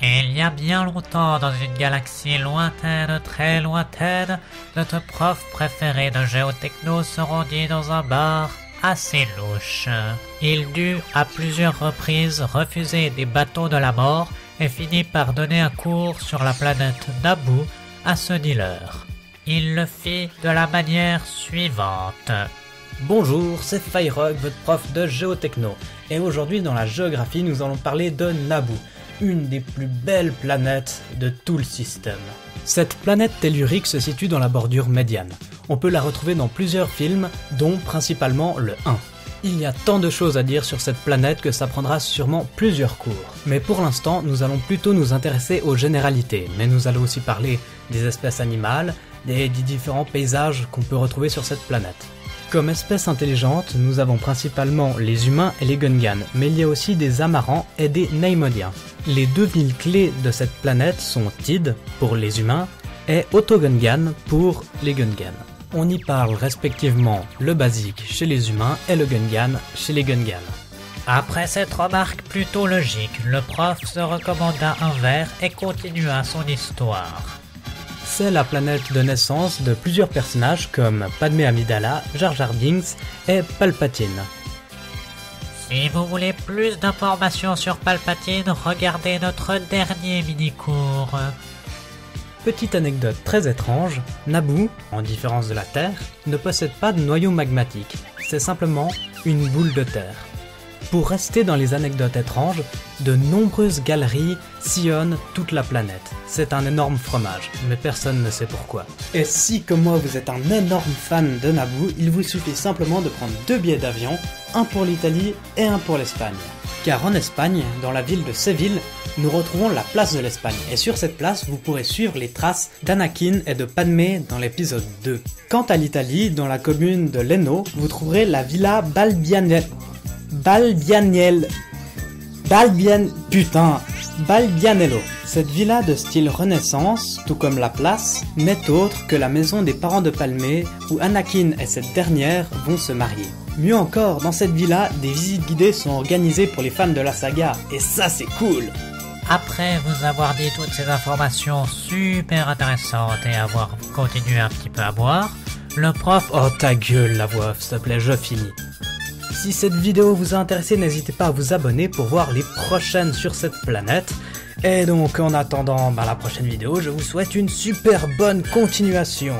Il y a bien longtemps, dans une galaxie lointaine, très lointaine, notre prof préféré de géotechno se rendit dans un bar assez louche. Il dut à plusieurs reprises refuser des bâtons de la mort et finit par donner un cours sur la planète Naboo à ce dealer. Il le fit de la manière suivante. Bonjour, c'est Firog, votre prof de géotechno, et aujourd'hui dans la géographie nous allons parler de Naboo, une des plus belles planètes de tout le système. Cette planète tellurique se situe dans la bordure médiane. On peut la retrouver dans plusieurs films, dont principalement le 1. Il y a tant de choses à dire sur cette planète que ça prendra sûrement plusieurs cours. Mais pour l'instant, nous allons plutôt nous intéresser aux généralités, mais nous allons aussi parler des espèces animales, des différents paysages qu'on peut retrouver sur cette planète. Comme espèces intelligentes, nous avons principalement les humains et les Gungans, mais il y a aussi des amarants et des Neimoidiens. Les deux villes clés de cette planète sont Tid pour les humains et Otogungan pour les Gungans. On y parle respectivement le basique chez les humains et le Gungan chez les Gungans. Après cette remarque plutôt logique, le prof se recommanda un verre et continua son histoire. C'est la planète de naissance de plusieurs personnages comme Padmé Amidala, Jar Jar Binks et Palpatine. Si vous voulez plus d'informations sur Palpatine, regardez notre dernier mini-cours. Petite anecdote très étrange, Naboo, en différence de la Terre, ne possède pas de noyau magmatique, c'est simplement une boule de terre. Pour rester dans les anecdotes étranges, de nombreuses galeries sillonnent toute la planète. C'est un énorme fromage, mais personne ne sait pourquoi. Et si, comme moi, vous êtes un énorme fan de Naboo, il vous suffit simplement de prendre 2 billets d'avion, un pour l'Italie et un pour l'Espagne. Car en Espagne, dans la ville de Séville, nous retrouvons la place de l'Espagne. Et sur cette place, vous pourrez suivre les traces d'Anakin et de Padmé dans l'épisode 2. Quant à l'Italie, dans la commune de Leno, vous trouverez la Villa Balbianello. Cette villa de style Renaissance, tout comme la place, n'est autre que la maison des parents de Padmé où Anakin et cette dernière vont se marier. Mieux encore, dans cette villa, des visites guidées sont organisées pour les fans de la saga, et ça c'est cool! Après vous avoir dit toutes ces informations super intéressantes et avoir continué un petit peu à boire, le prof... Oh ta gueule la voix off, s'il te plaît, je finis. Si cette vidéo vous a intéressé, n'hésitez pas à vous abonner pour voir les prochaines sur cette planète. Et donc en attendant la prochaine vidéo, je vous souhaite une super bonne continuation.